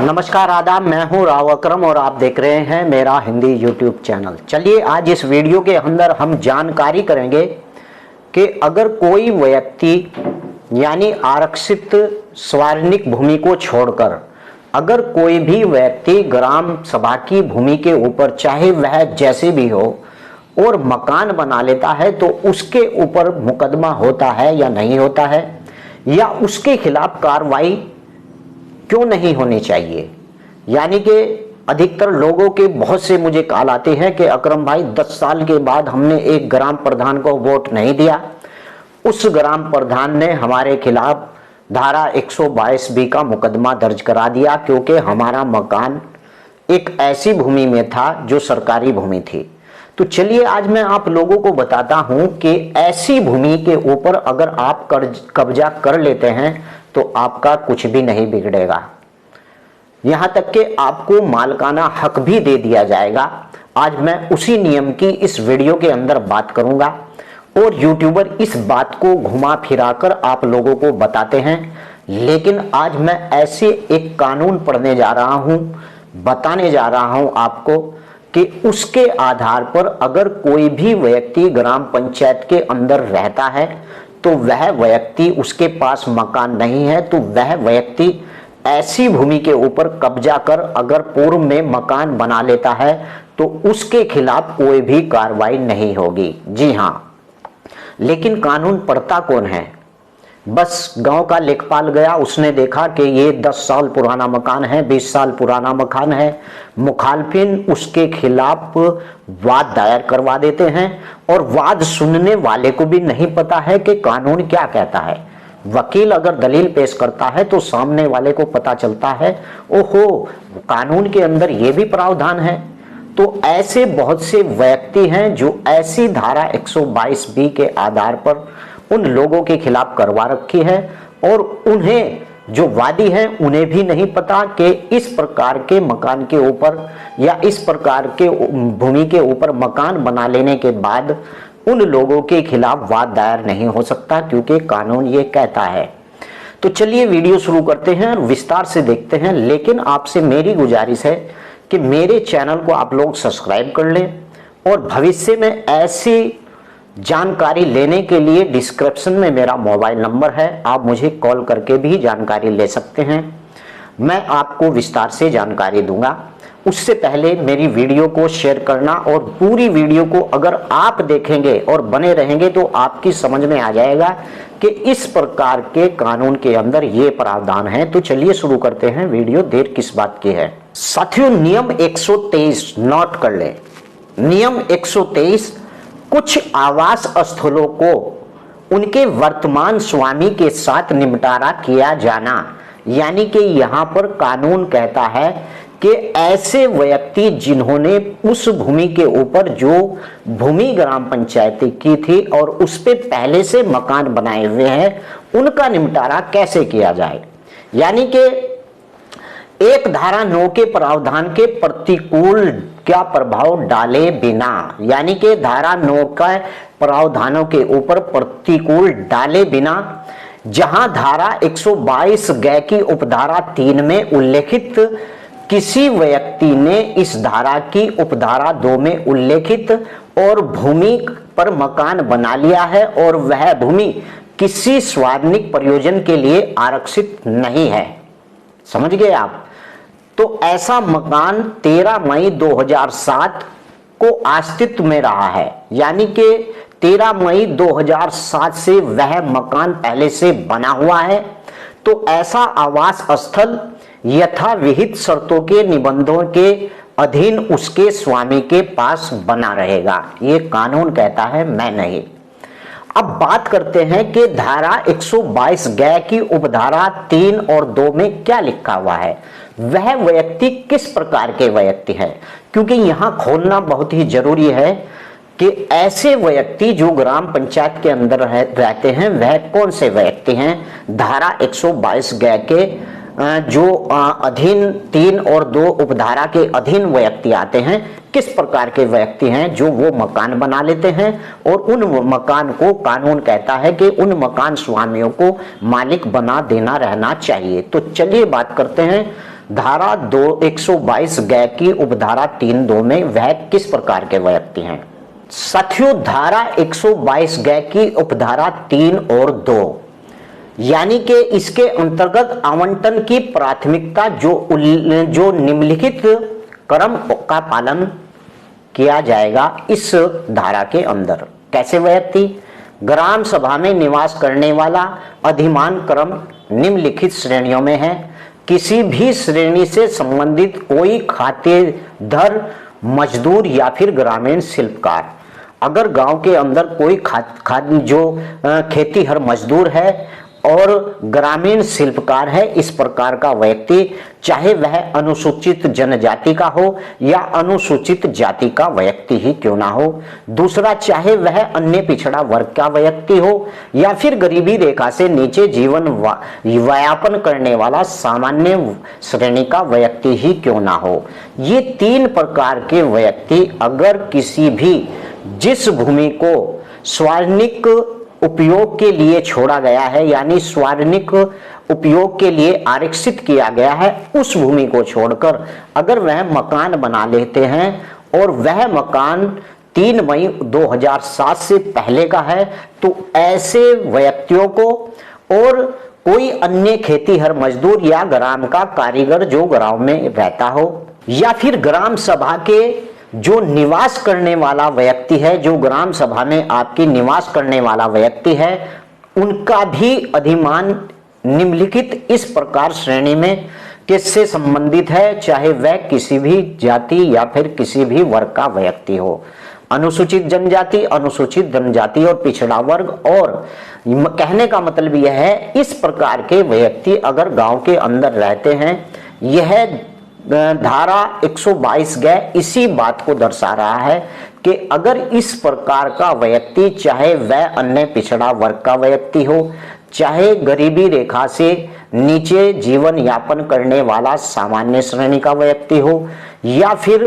नमस्कार आदाब, मैं हूं राव अकरम और आप देख रहे हैं मेरा हिंदी यूट्यूब चैनल। चलिए आज इस वीडियो के अंदर हम जानकारी करेंगे कि अगर कोई व्यक्ति यानी आरक्षित सार्वजनिक भूमि को छोड़कर अगर कोई भी व्यक्ति ग्राम सभा की भूमि के ऊपर चाहे वह जैसे भी हो और मकान बना लेता है तो उसके ऊपर मुकदमा होता है या नहीं होता है, या उसके खिलाफ कार्रवाई क्यों नहीं होनी चाहिए। यानी कि अधिकतर लोगों के बहुत से मुझे कॉल आते हैं कि अकरम भाई 10 साल के बाद हमने एक ग्राम प्रधान को वोट नहीं दिया, उस ग्राम प्रधान ने हमारे खिलाफ धारा 122B का मुकदमा दर्ज करा दिया क्योंकि हमारा मकान एक ऐसी भूमि में था जो सरकारी भूमि थी। तो चलिए आज मैं आप लोगों को बताता हूं कि ऐसी भूमि के ऊपर अगर आप कब्जा कर लेते हैं तो आपका कुछ भी नहीं बिगड़ेगा, यहां तक कि आपको मालकाना हक भी दे दिया जाएगा। आज मैं उसी नियम की इस वीडियो के अंदर बात करूंगा और यूट्यूबर इस बात को घुमा फिराकर आप लोगों को बताते हैं, लेकिन आज मैं ऐसे एक कानून पढ़ने जा रहा हूं, बताने जा रहा हूं आपको कि उसके आधार पर अगर कोई भी व्यक्ति ग्राम पंचायत के अंदर रहता है तो वह व्यक्ति उसके पास मकान नहीं है तो वह व्यक्ति ऐसी भूमि के ऊपर कब्जा कर अगर पूर्व में मकान बना लेता है तो उसके खिलाफ कोई भी कार्रवाई नहीं होगी। जी हां, लेकिन कानून पढ़ता कौन है? बस गांव का लेखपाल गया, उसने देखा कि ये 10 साल पुराना मकान है, 20 साल पुराना मकान है, मुखालफिन उसके खिलाफ वाद दायर करवा देते हैं और वाद सुनने वाले को भी नहीं पता है कि कानून क्या कहता है। वकील अगर दलील पेश करता है तो सामने वाले को पता चलता है ओहो कानून के अंदर ये भी प्रावधान है। तो ऐसे बहुत से व्यक्ति हैं जो ऐसी धारा 122B के आधार पर उन लोगों के खिलाफ करवा रखी है और उन्हें जो वादी हैं उन्हें भी नहीं पता कि इस प्रकार के मकान के ऊपर या इस प्रकार के भूमि के ऊपर मकान बना लेने के बाद उन लोगों के खिलाफ वाद दायर नहीं हो सकता क्योंकि कानून ये कहता है। तो चलिए वीडियो शुरू करते हैं और विस्तार से देखते हैं, लेकिन आपसे मेरी गुजारिश है कि मेरे चैनल को आप लोग सब्सक्राइब कर लें और भविष्य में ऐसी जानकारी लेने के लिए डिस्क्रिप्शन में मेरा मोबाइल नंबर है, आप मुझे कॉल करके भी जानकारी ले सकते हैं। मैं आपको विस्तार से जानकारी दूंगा। उससे पहले मेरी वीडियो को शेयर करना और पूरी वीडियो को अगर आप देखेंगे और बने रहेंगे तो आपकी समझ में आ जाएगा कि इस प्रकार के कानून के अंदर ये प्रावधान है। तो चलिए शुरू करते हैं, वीडियो देर किस बात की है। साथियों, नियम 123 नोट कर ले। नियम 123 कुछ आवास स्थलों को उनके वर्तमान स्वामी के साथ निपटारा किया जाना, यानी कि यहां पर कानून कहता है कि ऐसे व्यक्ति जिन्होंने उस भूमि के ऊपर जो भूमि ग्राम पंचायती की थी और उस पे पहले से मकान बनाए हुए हैं उनका निपटारा कैसे किया जाए। यानी कि एक धारा 9 के प्रावधान के प्रतिकूल क्या प्रभाव डाले बिना, यानी कि धारा 9 का प्रावधानों के ऊपर प्रतिकूल डाले बिना, जहां धारा 122 की उपधारा 3 में उल्लेखित किसी व्यक्ति ने इस धारा की उपधारा 2 में उल्लेखित और भूमि पर मकान बना लिया है और वह भूमि किसी सार्वजनिक प्रयोजन के लिए आरक्षित नहीं है। समझ गए आप? तो ऐसा मकान 13 मई 2007 को अस्तित्व में रहा है, यानी कि 13 मई 2007 से वह मकान पहले से बना हुआ है। तो ऐसा आवास स्थल यथाविहित शर्तों के निबंधों के अधीन उसके स्वामी के पास बना रहेगा। ये कानून कहता है, मैं नहीं। अब बात करते हैं कि धारा 122 की उपधारा 3 और 2 में क्या लिखा हुआ है, वह व्यक्ति किस प्रकार के व्यक्ति है, क्योंकि यहां खोलना बहुत ही जरूरी है कि ऐसे व्यक्ति जो ग्राम पंचायत के अंदर रहते हैं वह कौन से व्यक्ति हैं। धारा 122 के जो अधीन 3 और 2 उपधारा के अधीन व्यक्ति आते हैं, किस प्रकार के व्यक्ति हैं जो वो मकान बना लेते हैं और उन मकान को कानून कहता है कि उन मकान स्वामियों को मालिक बना देना रहना चाहिए। तो चलिए बात करते हैं धारा 122 ग की उपधारा 3(2) में वह किस प्रकार के व्यक्ति हैं? साथियों, धारा 122 ग की उपधारा 3 और 2 यानी कि इसके अंतर्गत आवंटन की प्राथमिकता जो निम्नलिखित क्रम का पालन किया जाएगा इस धारा के अंदर। कैसे व्यक्ति? ग्राम सभा में निवास करने वाला अधिमान क्रम निम्नलिखित श्रेणियों में है। किसी भी श्रेणी से संबंधित कोई खातेदार, मजदूर या फिर ग्रामीण शिल्पकार। अगर गांव के अंदर कोई खेती हर मजदूर है और ग्रामीण शिल्पकार है, इस प्रकार का व्यक्ति, चाहे वह अनुसूचित जनजाति का हो या अनुसूचित जाति का व्यक्ति ही क्यों ना हो। दूसरा, चाहे वह अन्य पिछड़ा वर्ग का व्यक्ति हो या फिर गरीबी रेखा से नीचे जीवन व्यापन करने वाला सामान्य श्रेणी का व्यक्ति ही क्यों ना हो। ये 3 प्रकार के व्यक्ति अगर किसी भी जिस भूमि को सार्वजनिक उपयोग के लिए छोड़ा गया है, यानी सार्वजनिक उपयोग के लिए आरक्षित किया गया है, उस भूमि को छोड़कर अगर वह मकान बना लेते हैं और वह मकान 3 मई 2007 से पहले का है, तो ऐसे व्यक्तियों को और कोई अन्य खेतीहर मजदूर या ग्राम का कारीगर जो गांव में रहता हो या फिर ग्राम सभा के जो निवास करने वाला व्यक्ति है, जो ग्राम सभा में आपकी निवास करने वाला व्यक्ति है, उनका भी अधिमान निम्नलिखित इस प्रकार श्रेणी में किससे संबंधित है, चाहे वह किसी भी जाति या फिर किसी भी वर्ग का व्यक्ति हो। अनुसूचित जनजाति, अनुसूचित जनजाति और पिछड़ा वर्ग। और कहने का मतलब यह है, इस प्रकार के व्यक्ति अगर गांव के अंदर रहते हैं, यह धारा 122 ग इसी बात को दर्शा रहा है कि अगर इस प्रकार का व्यक्ति, चाहे वह अन्य पिछड़ा वर्ग का व्यक्ति हो, चाहे गरीबी रेखा से नीचे जीवन यापन करने वाला सामान्य श्रेणी का व्यक्ति हो या फिर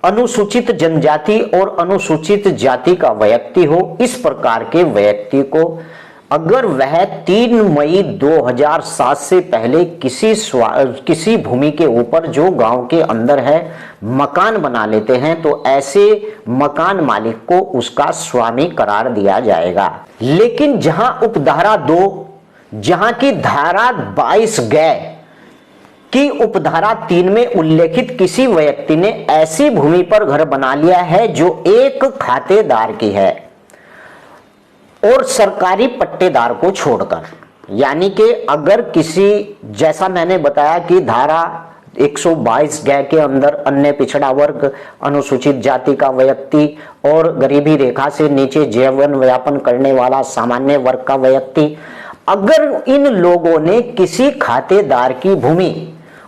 अनुसूचित जनजाति और अनुसूचित जाति का व्यक्ति हो, इस प्रकार के व्यक्ति को अगर वह 3 मई 2007 से पहले किसी भूमि के ऊपर जो गांव के अंदर है मकान बना लेते हैं, तो ऐसे मकान मालिक को उसका स्वामी करार दिया जाएगा। लेकिन जहां उपधारा 2, जहां की धारा 22 ग की उपधारा 3 में उल्लेखित किसी व्यक्ति ने ऐसी भूमि पर घर बना लिया है जो एक खातेदार की है और सरकारी पट्टेदार को छोड़कर, यानी कि अगर किसी, जैसा मैंने बताया कि धारा 122 ग के अंदर अन्य पिछड़ा वर्ग, अनुसूचित जाति का व्यक्ति और गरीबी रेखा से नीचे जीवन व्यापन करने वाला सामान्य वर्ग का व्यक्ति, अगर इन लोगों ने किसी खातेदार की भूमि,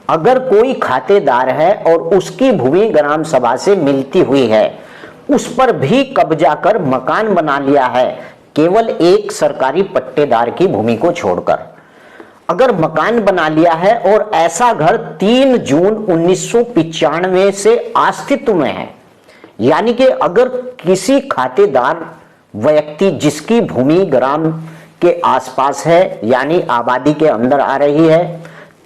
अगर कोई खातेदार है और उसकी भूमि ग्राम सभा से मिलती हुई है, उस पर भी कब्जा कर मकान बना लिया है, केवल एक सरकारी पट्टेदार की भूमि को छोड़कर अगर मकान बना लिया है और ऐसा घर 3 जून 1995 से अस्तित्व में है, यानी कि अगर किसी खातेदार व्यक्ति जिसकी भूमि ग्राम के आसपास है, यानी आबादी के अंदर आ रही है,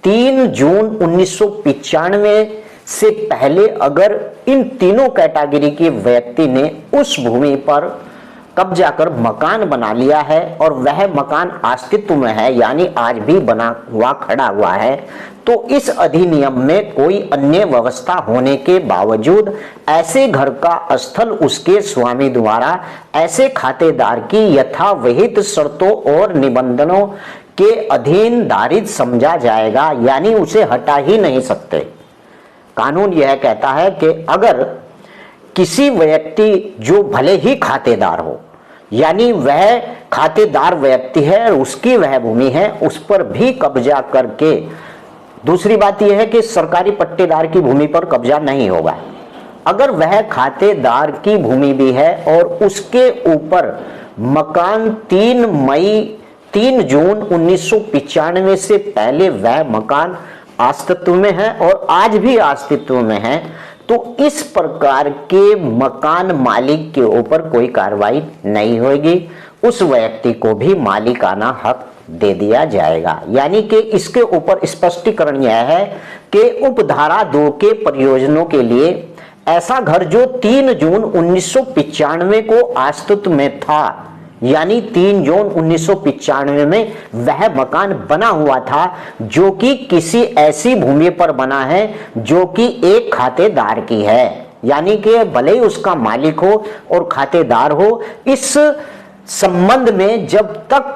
3 जून 1995 से पहले अगर इन तीनों कैटेगरी के व्यक्ति ने उस भूमि पर कब्जा कर मकान बना लिया है और वह मकान अस्तित्व में है, यानी आज भी बना हुआ खड़ा हुआ है, तो इस अधिनियम में कोई अन्य व्यवस्था होने के बावजूद ऐसे घर का स्थल उसके स्वामी द्वारा ऐसे खातेदार की यथाविहित शर्तों और निबंधनों के अधीन धारित समझा जाएगा, यानी उसे हटा ही नहीं सकते। कानून यह कहता है कि अगर किसी व्यक्ति जो भले ही खातेदार हो, यानी वह खातेदार व्यक्ति है और उसकी वह भूमि है, उस पर भी कब्जा करके, दूसरी बात यह है कि सरकारी पट्टेदार की भूमि पर कब्जा नहीं होगा। अगर वह खातेदार की भूमि भी है और उसके ऊपर मकान 3 जून 1995 से पहले वह मकान अस्तित्व में है और आज भी अस्तित्व में है, तो इस प्रकार के मकान मालिक के ऊपर कोई कार्रवाई नहीं होगी, उस व्यक्ति को भी मालिकाना हक दे दिया जाएगा। यानी कि इसके ऊपर स्पष्टीकरण यह है कि उपधारा 2 के प्रयोजनों के लिए ऐसा घर जो 3 जून 1995 को अस्तित्व में था, यानी 3 जून 1995 में वह मकान बना हुआ था जो कि किसी ऐसी भूमि पर बना है जो कि एक खातेदार की है, यानी कि भले ही उसका मालिक हो और खातेदार हो, इस संबंध में जब तक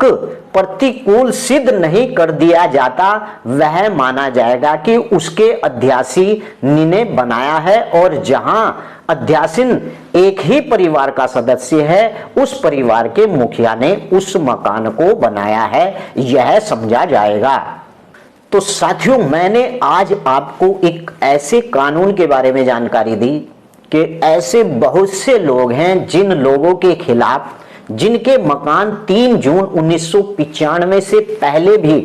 प्रतिकूल सिद्ध नहीं कर दिया जाता वह माना जाएगा कि उसके अध्यासी ने बनाया है, और जहां अध्यासीन एक ही परिवार का सदस्य है उस परिवार के मुखिया ने उस मकान को बनाया है, यह समझा जाएगा। तो साथियों, मैंने आज आपको एक ऐसे कानून के बारे में जानकारी दी कि ऐसे बहुत से लोग हैं जिन लोगों के खिलाफ, जिनके मकान 3 जून 1995 से पहले भी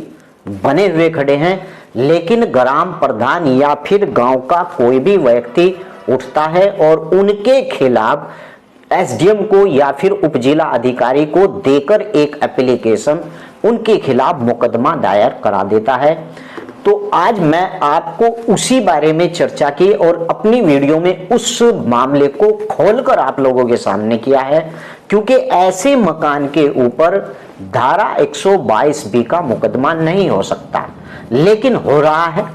बने हुए खड़े हैं, लेकिन ग्राम प्रधान या फिर गांव का कोई भी व्यक्ति उठता है और उनके खिलाफ एसडीएम को या फिर उपजिला अधिकारी को देकर एक एप्लीकेशन उनके खिलाफ मुकदमा दायर करा देता है। तो आज मैं आपको उसी बारे में चर्चा की और अपनी वीडियो में उस मामले को खोलकर आप लोगों के सामने किया है, क्योंकि ऐसे मकान के ऊपर धारा 122 का मुकदमा नहीं हो सकता, लेकिन हो रहा है,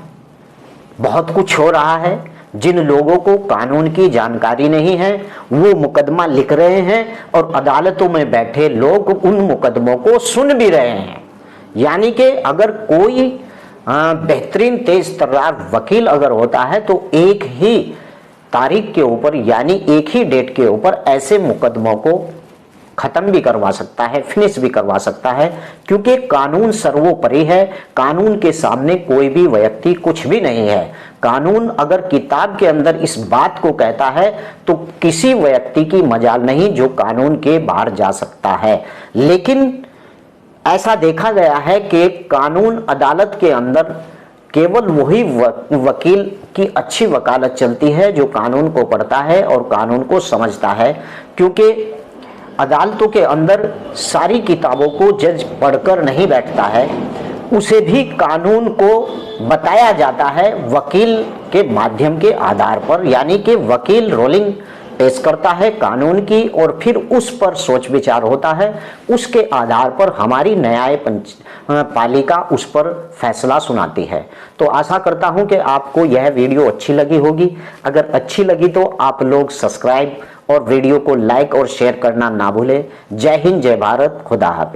बहुत कुछ हो रहा है। जिन लोगों को कानून की जानकारी नहीं है वो मुकदमा लिख रहे हैं और अदालतों में बैठे लोग उन मुकदमों को सुन भी रहे हैं। यानी कि अगर कोई बेहतरीन तेज तर्रार वकील अगर होता है तो एक ही तारीख के ऊपर, यानी एक ही डेट के ऊपर ऐसे मुकदमों को खत्म भी करवा सकता है, फिनिश भी करवा सकता है, क्योंकि कानून सर्वोपरि है। कानून के सामने कोई भी व्यक्ति कुछ भी नहीं है। कानून अगर किताब के अंदर इस बात को कहता है तो किसी व्यक्ति की मजाल नहीं जो कानून के बाहर जा सकता है। लेकिन ऐसा देखा गया है कि कानून अदालत के अंदर केवल वही वकील की अच्छी वकालत चलती है जो कानून को पढ़ता है और कानून को समझता है, क्योंकि अदालतों के अंदर सारी किताबों को जज पढ़कर नहीं बैठता है, उसे भी कानून को बताया जाता है वकील के माध्यम के आधार पर। यानी कि वकील रोलिंग पेश करता है कानून की और फिर उस पर सोच विचार होता है, उसके आधार पर हमारी न्याय पालिका उस पर फैसला सुनाती है। तो आशा करता हूं कि आपको यह वीडियो अच्छी लगी होगी। अगर अच्छी लगी तो आप लोग सब्सक्राइब और वीडियो को लाइक और शेयर करना ना भूलें। जय हिंद, जय भारत, खुदा हाफिज।